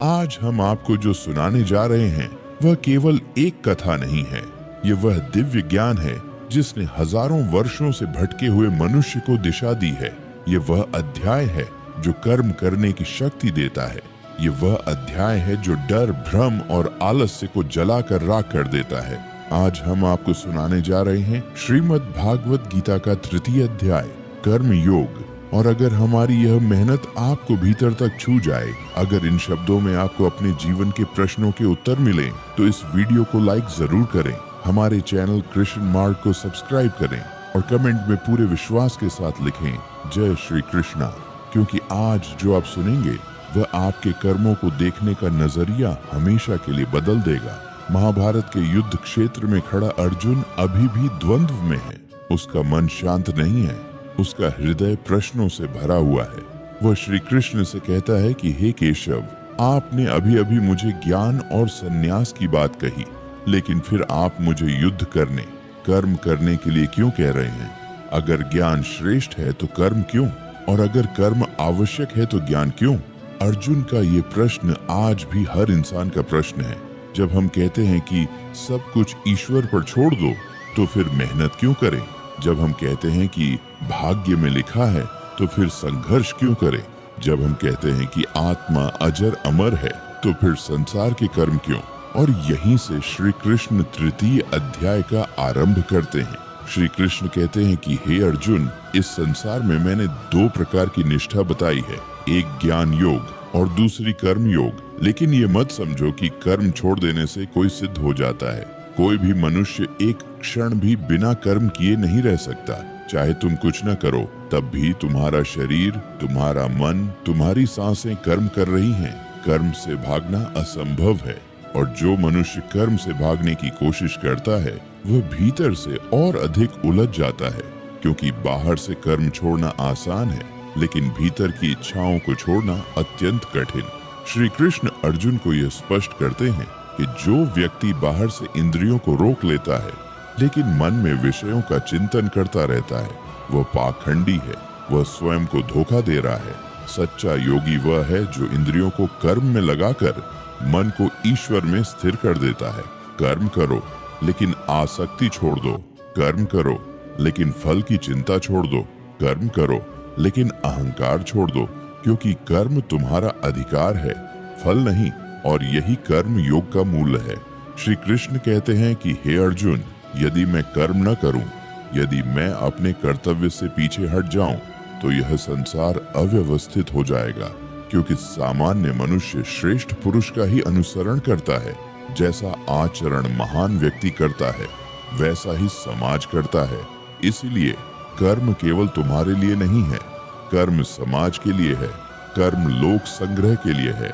आज हम आपको जो सुनाने जा रहे हैं वह केवल एक कथा नहीं है। ये वह दिव्य ज्ञान है जिसने हजारों वर्षों से भटके हुए मनुष्य को दिशा दी है। ये वह अध्याय है जो कर्म करने की शक्ति देता है। ये वह अध्याय है जो डर, भ्रम और आलस्य को जलाकर राख कर देता है। आज हम आपको सुनाने जा रहे हैं श्रीमद् भागवत गीता का 3य अध्याय, कर्म योग। और अगर हमारी यह मेहनत आपको भीतर तक छू जाए, अगर इन शब्दों में आपको अपने जीवन के प्रश्नों के उत्तर मिले, तो इस वीडियो को लाइक जरूर करें, हमारे चैनल कृष्ण मार्ग को सब्सक्राइब करें और कमेंट में पूरे विश्वास के साथ लिखें, जय श्री कृष्णा। क्योंकि आज जो आप सुनेंगे वह आपके कर्मों को देखने का नजरिया हमेशा के लिए बदल देगा। महाभारत के युद्ध क्षेत्र में खड़ा अर्जुन अभी भी द्वंद्व में है। उसका मन शांत नहीं है, उसका हृदय प्रश्नों से भरा हुआ है। वह श्री कृष्ण से कहता है कि हे केशव, आपने अभी अभी मुझे ज्ञान और संन्यास की बात कही, लेकिन फिर आप मुझे युद्ध करने, कर्म करने के लिए क्यों कह रहे हैं? अगर ज्ञान श्रेष्ठ है तो कर्म क्यों, और अगर कर्म आवश्यक है तो ज्ञान क्यों? अर्जुन का ये प्रश्न आज भी हर इंसान का प्रश्न है। जब हम कहते हैं कि सब कुछ ईश्वर पर छोड़ दो, तो फिर मेहनत क्यों करें? जब हम कहते हैं कि भाग्य में लिखा है, तो फिर संघर्ष क्यों करें? जब हम कहते हैं कि आत्मा अजर अमर है, तो फिर संसार के कर्म क्यों? और यहीं से श्री कृष्ण 3य अध्याय का आरंभ करते हैं। श्री कृष्ण कहते हैं कि हे अर्जुन, इस संसार में मैंने 2 प्रकार की निष्ठा बताई है, एक ज्ञान योग और दूसरी कर्म योग। लेकिन ये मत समझो कि कर्म छोड़ देने से कोई सिद्ध हो जाता है। कोई भी मनुष्य एक क्षण भी बिना कर्म किए नहीं रह सकता। चाहे तुम कुछ न करो, तब भी तुम्हारा शरीर, तुम्हारा मन, तुम्हारी सांसें कर्म कर रही हैं। कर्म से भागना असंभव है, और जो मनुष्य कर्म से भागने की कोशिश करता है वह भीतर से और अधिक उलझ जाता है। क्योंकि बाहर से कर्म छोड़ना आसान है, लेकिन भीतर की इच्छाओं को छोड़ना अत्यंत कठिन। श्री कृष्ण अर्जुन को यह स्पष्ट करते हैं कि जो व्यक्ति बाहर से इंद्रियों को रोक लेता है, लेकिन मन में विषयों का चिंतन करता रहता है, वह पाखंडी है, वह स्वयं को धोखा दे रहा है। सच्चा योगी वह है जो इंद्रियों को कर्म में लगाकर मन को ईश्वर में स्थिर कर देता है। कर्म करो लेकिन आसक्ति छोड़ दो, कर्म करो लेकिन फल की चिंता छोड़ दो, कर्म करो लेकिन अहंकार छोड़ दो। क्योंकि कर्म तुम्हारा अधिकार है, फल नहीं, और यही कर्म योग का मूल है। श्री कृष्ण कहते हैं कि हे अर्जुन, यदि मैं कर्म न करूं, यदि मैं अपने कर्तव्य से पीछे हट जाऊं, तो यह संसार अव्यवस्थित हो जाएगा। क्योंकि सामान्य मनुष्य श्रेष्ठ पुरुष का ही अनुसरण करता है। जैसा आचरण महान व्यक्ति करता है, वैसा ही समाज करता है। इसीलिए कर्म केवल तुम्हारे लिए नहीं है, कर्म समाज के लिए है, कर्म लोक संग्रह के लिए है,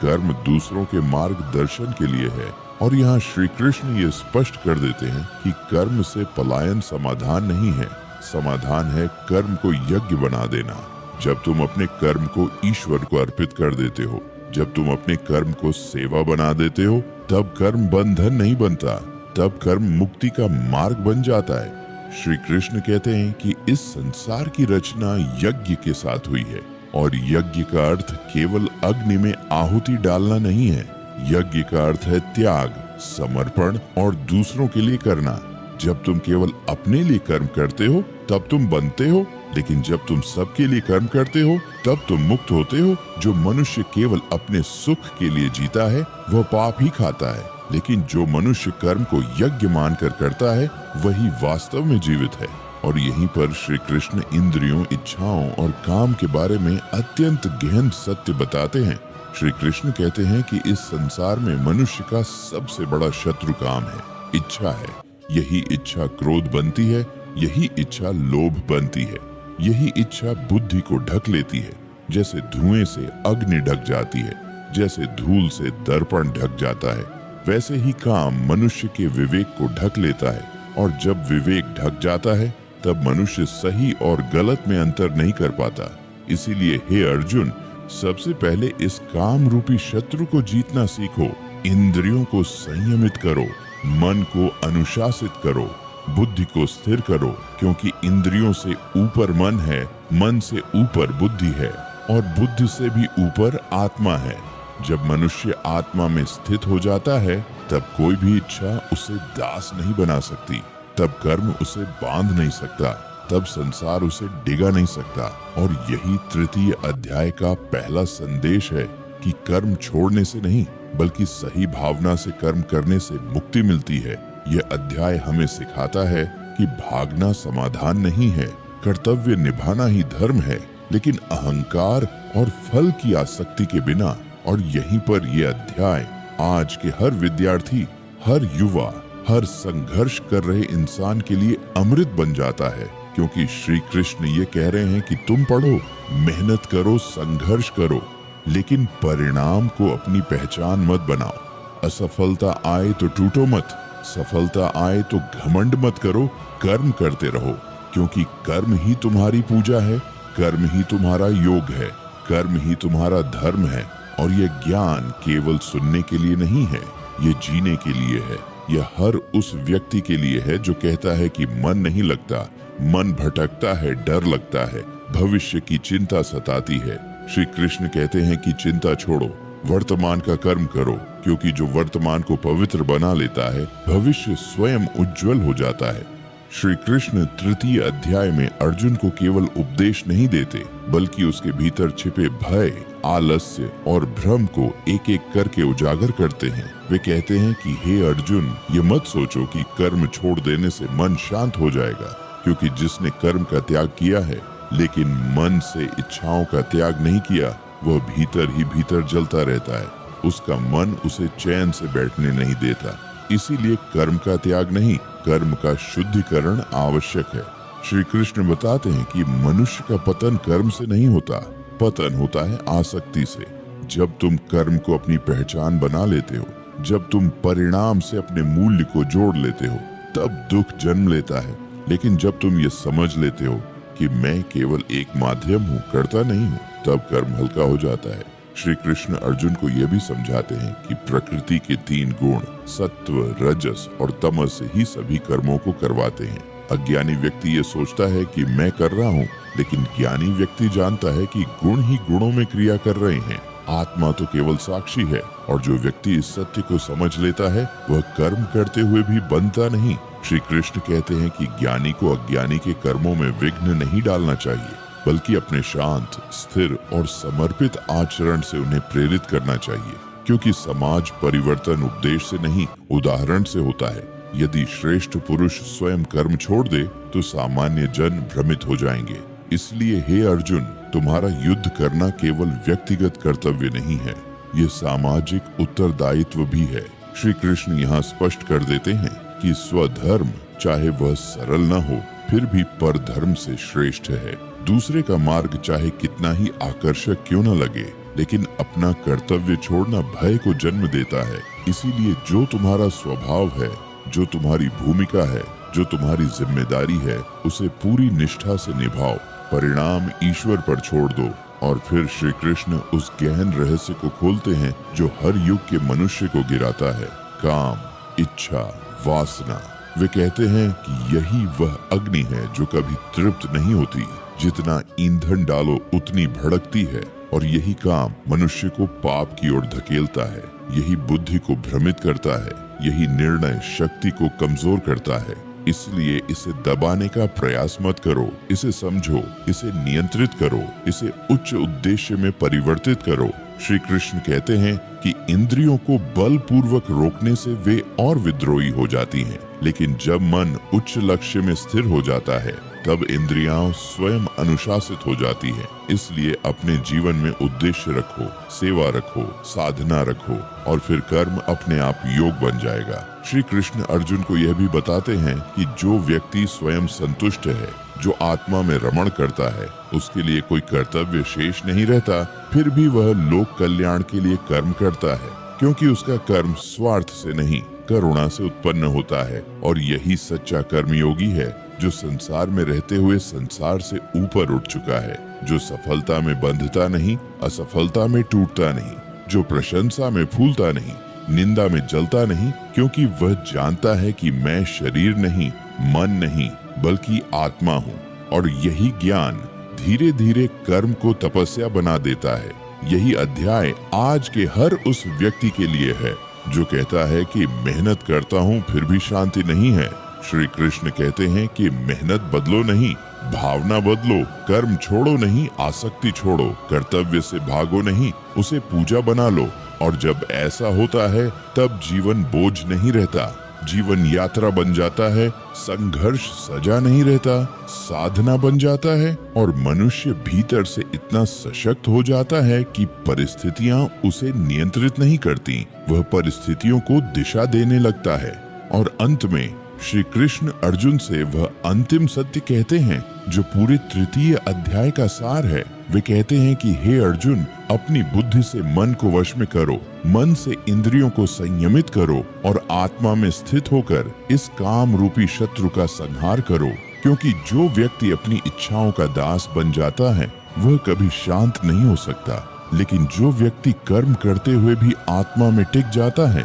कर्म दूसरों के मार्गदर्शन के लिए है। और यहाँ श्री कृष्ण ये स्पष्ट कर देते हैं कि कर्म से पलायन समाधान नहीं है, समाधान है कर्म को यज्ञ बना देना। जब तुम अपने कर्म को ईश्वर को अर्पित कर देते हो, जब तुम अपने कर्म को सेवा बना देते हो, तब कर्म बंधन नहीं बनता, तब कर्म मुक्ति का मार्ग बन जाता है। श्री कृष्ण कहते हैं कि इस संसार की रचना यज्ञ के साथ हुई है, और यज्ञ का अर्थ केवल अग्नि में आहुति डालना नहीं है। यज्ञ का अर्थ है त्याग, समर्पण और दूसरों के लिए करना। जब तुम केवल अपने लिए कर्म करते हो, तब तुम बनते हो, लेकिन जब तुम सबके लिए कर्म करते हो, तब तुम मुक्त होते हो। जो मनुष्य केवल अपने सुख के लिए जीता है, वह पाप ही खाता है, लेकिन जो मनुष्य कर्म को यज्ञ मानकर करता है, वही वास्तव में जीवित है। और यहीं पर श्री कृष्ण इंद्रियों, इच्छाओं और काम के बारे में अत्यंत गहन सत्य बताते हैं। श्री कृष्ण कहते हैं कि इस संसार में मनुष्य का सबसे बड़ा शत्रु काम है, इच्छा है। यही इच्छा क्रोध बनती है, यही इच्छा लोभ बनती है, यही इच्छा बुद्धि को ढक लेती है। जैसे धुएं से अग्नि ढक जाती है, जैसे धूल से दर्पण ढक जाता है, वैसे ही काम मनुष्य के विवेक को ढक लेता है। और जब विवेक ढक जाता है, तब मनुष्य सही और गलत में अंतर नहीं कर पाता। इसीलिए हे अर्जुन, सबसे पहले इस काम रूपी शत्रु को जीतना सीखो। इंद्रियों को संयमित करो, मन को अनुशासित करो, बुद्धि को स्थिर करो। क्योंकि इंद्रियों से ऊपर मन है, मन से ऊपर बुद्धि है, और बुद्धि से भी ऊपर आत्मा है। जब मनुष्य आत्मा में स्थित हो जाता है तब कोई भी इच्छा उसे दास नहीं बना सकती, तब कर्म उसे बांध नहीं सकता, तब संसार उसे डिगा नहीं सकता। और यही तृतीय अध्याय का पहला संदेश है कि कर्म छोड़ने से नहीं बल्कि सही भावना से कर्म करने से मुक्ति मिलती है। यह अध्याय हमें सिखाता है कि भागना समाधान नहीं है, कर्तव्य निभाना ही धर्म है, लेकिन अहंकार और फल की आसक्ति के बिना। और यहीं पर यह अध्याय आज के हर विद्यार्थी, हर युवा, हर संघर्ष कर रहे इंसान के लिए अमृत बन जाता है, क्योंकि श्री कृष्ण ये कह रहे हैं कि तुम पढ़ो, मेहनत करो, संघर्ष करो, लेकिन परिणाम को अपनी पहचान मत बनाओ। असफलता आए तो टूटो मत, सफलता आए तो घमंड मत करो, कर्म करते रहो, क्योंकि कर्म ही तुम्हारी पूजा है, कर्म ही तुम्हारा योग है, कर्म ही तुम्हारा धर्म है। और ये ज्ञान केवल सुनने के लिए नहीं है, ये जीने के लिए है। यह हर उस व्यक्ति के लिए है जो कहता है कि मन नहीं लगता, मन भटकता है, डर लगता है, भविष्य की चिंता सताती है। श्री कृष्ण कहते हैं कि चिंता छोड़ो, वर्तमान का कर्म करो, क्योंकि जो वर्तमान को पवित्र बना लेता है भविष्य स्वयं उज्जवल हो जाता है। श्री कृष्ण तृतीय अध्याय में अर्जुन को केवल उपदेश नहीं देते, बल्कि उसके भीतर छिपे भय, आलस्य और भ्रम को एक एक करके उजागर करते हैं। वे कहते हैं कि हे अर्जुन, ये मत सोचो कि कर्म छोड़ देने से मन शांत हो जाएगा, क्योंकि जिसने कर्म का त्याग किया है लेकिन मन से इच्छाओं का त्याग नहीं किया, वह भीतर ही भीतर जलता रहता है, उसका मन उसे चैन से बैठने नहीं देता। इसीलिए कर्म का त्याग नहीं, कर्म का शुद्धिकरण आवश्यक है। श्री कृष्ण बताते हैं कि मनुष्य का पतन कर्म से नहीं होता, पतन होता है आसक्ति से। जब तुम कर्म को अपनी पहचान बना लेते हो, जब तुम परिणाम से अपने मूल्य को जोड़ लेते हो, तब दुख जन्म लेता है। लेकिन जब तुम ये समझ लेते हो कि मैं केवल एक माध्यम हूँ, करता नहीं हूँ, तब कर्म हल्का हो जाता है। श्री कृष्ण अर्जुन को यह भी समझाते हैं कि प्रकृति के 3 गुण सत्व, रजस और तमस ही सभी कर्मों को करवाते हैं। अज्ञानी व्यक्ति ये सोचता है कि मैं कर रहा हूँ, लेकिन ज्ञानी व्यक्ति जानता है कि गुण ही गुणों में क्रिया कर रहे हैं, आत्मा तो केवल साक्षी है। और जो व्यक्ति इस सत्य को समझ लेता है वह कर्म करते हुए भी बनता नहीं। श्री कृष्ण कहते हैं कि ज्ञानी को अज्ञानी के कर्मों में विघ्न नहीं डालना चाहिए, बल्कि अपने शांत, स्थिर और समर्पित आचरण से उन्हें प्रेरित करना चाहिए, क्योंकि समाज परिवर्तन उपदेश से नहीं उदाहरण से होता है। यदि श्रेष्ठ पुरुष स्वयं कर्म छोड़ दे तो सामान्य जन भ्रमित हो जाएंगे। इसलिए हे अर्जुन, तुम्हारा युद्ध करना केवल व्यक्तिगत कर्तव्य नहीं है, ये सामाजिक उत्तरदायित्व भी है। श्री कृष्ण यहाँ स्पष्ट कर देते हैं कि स्वधर्म चाहे वह सरल न हो फिर भी परधर्म से श्रेष्ठ है। दूसरे का मार्ग चाहे कितना ही आकर्षक क्यों न लगे, लेकिन अपना कर्तव्य छोड़ना भय को जन्म देता है। इसीलिए जो तुम्हारा स्वभाव है, जो तुम्हारी भूमिका है, जो तुम्हारी जिम्मेदारी है, उसे पूरी निष्ठा से निभाओ, परिणाम ईश्वर पर छोड़ दो। और फिर श्री कृष्ण उस गहन रहस्य को खोलते हैं जो हर युग के मनुष्य को गिराता है, काम, इच्छा, वासना। वे कहते हैं कि यही वह अग्नि है जो कभी तृप्त नहीं होती, जितना ईंधन डालो उतनी भड़कती है। और यही काम मनुष्य को पाप की ओर धकेलता है, यही बुद्धि को भ्रमित करता है, यही निर्णय शक्ति को कमजोर करता है। इसलिए इसे दबाने का प्रयास मत करो, इसे समझो, इसे नियंत्रित करो, इसे उच्च उद्देश्य में परिवर्तित करो। श्री कृष्ण कहते हैं कि इंद्रियों को बलपूर्वक रोकने से वे और विद्रोही हो जाती हैं, लेकिन जब मन उच्च लक्ष्य में स्थिर हो जाता है तब इंद्रियां स्वयं अनुशासित हो जाती हैं। इसलिए अपने जीवन में उद्देश्य रखो, सेवा रखो, साधना रखो, और फिर कर्म अपने आप योग बन जाएगा। श्री कृष्ण अर्जुन को यह भी बताते हैं कि जो व्यक्ति स्वयं संतुष्ट है, जो आत्मा में रमण करता है, उसके लिए कोई कर्तव्य शेष नहीं रहता। फिर भी वह लोक कल्याण के लिए कर्म करता है, क्योंकि उसका कर्म स्वार्थ से नहीं, करुणा से उत्पन्न होता है। और यही सच्चा कर्मयोगी है जो संसार में रहते हुए संसार से ऊपर उठ चुका है, जो सफलता में बंधता नहीं, असफलता में टूटता नहीं, जो प्रशंसा में फूलता नहीं, निंदा में जलता नहीं, क्योंकि वह जानता है कि मैं शरीर नहीं, मन नहीं, बल्कि आत्मा हूँ। और यही ज्ञान धीरे धीरे कर्म को तपस्या बना देता है, यही अध्याय आज के हर उस व्यक्ति के लिए है जो कहता है कि मेहनत करता हूँ फिर भी शांति नहीं है। श्री कृष्ण कहते हैं कि मेहनत बदलो नहीं, भावना बदलो, कर्म छोड़ो नहीं, आसक्ति छोड़ो, कर्तव्य से भागो नहीं, उसे पूजा बना लो। और जब ऐसा होता है तब जीवन बोझ नहीं रहता, जीवन यात्रा बन जाता है, संघर्ष सजा नहीं रहता, साधना बन जाता है और मनुष्य भीतर से इतना सशक्त हो जाता है कि परिस्थितियां उसे नियंत्रित नहीं करती, वह परिस्थितियों को दिशा देने लगता है। और अंत में श्री कृष्ण अर्जुन से वह अंतिम सत्य कहते हैं जो पूरे तृतीय अध्याय का सार है। वे कहते हैं कि हे अर्जुन, अपनी बुद्धि से मन को वश में करो, मन से इंद्रियों को संयमित करो और आत्मा में स्थित होकर इस काम रूपी शत्रु का संहार करो। क्योंकि जो व्यक्ति अपनी इच्छाओं का दास बन जाता है वह कभी शांत नहीं हो सकता, लेकिन जो व्यक्ति कर्म करते हुए भी आत्मा में टिक जाता है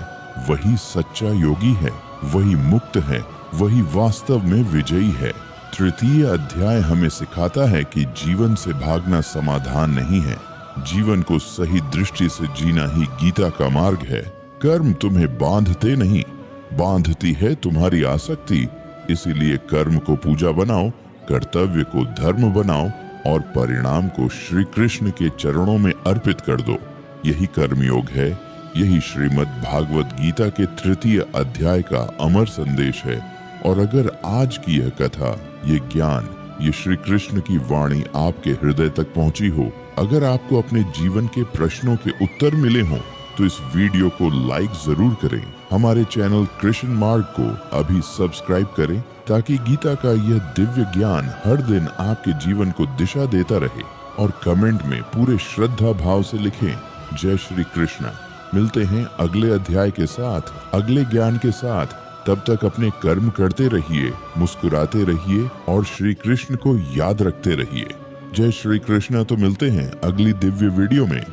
वही सच्चा योगी है, वही मुक्त है, वही वास्तव में विजयी है। तृतीय अध्याय हमें सिखाता है कि जीवन से भागना समाधान नहीं है, जीवन को सही दृष्टि से जीना ही गीता का मार्ग है। कर्म तुम्हें बांधते नहीं, बांधती है तुम्हारी आसक्ति। इसीलिए कर्म को पूजा बनाओ, कर्तव्य को धर्म बनाओ और परिणाम को श्री कृष्ण के चरणों में अर्पित कर दो। यही कर्मयोग है, यही श्रीमद् भागवत गीता के तृतीय अध्याय का अमर संदेश है। और अगर आज की यह कथा, ये ज्ञान, ये श्री कृष्ण की वाणी आपके हृदय तक पहुंची हो, अगर आपको अपने जीवन के प्रश्नों के उत्तर मिले हों, तो इस वीडियो को लाइक जरूर करें। हमारे चैनल कृष्ण मार्ग को अभी सब्सक्राइब करें ताकि गीता का यह दिव्य ज्ञान हर दिन आपके जीवन को दिशा देता रहे। और कमेंट में पूरे श्रद्धा भाव से लिखें, जय श्री कृष्ण। मिलते हैं अगले अध्याय के साथ, अगले ज्ञान के साथ। तब तक अपने कर्म करते रहिए, मुस्कुराते रहिए और श्री कृष्ण को याद रखते रहिए। जय श्री कृष्ण। तो मिलते हैं अगली दिव्य वीडियो में।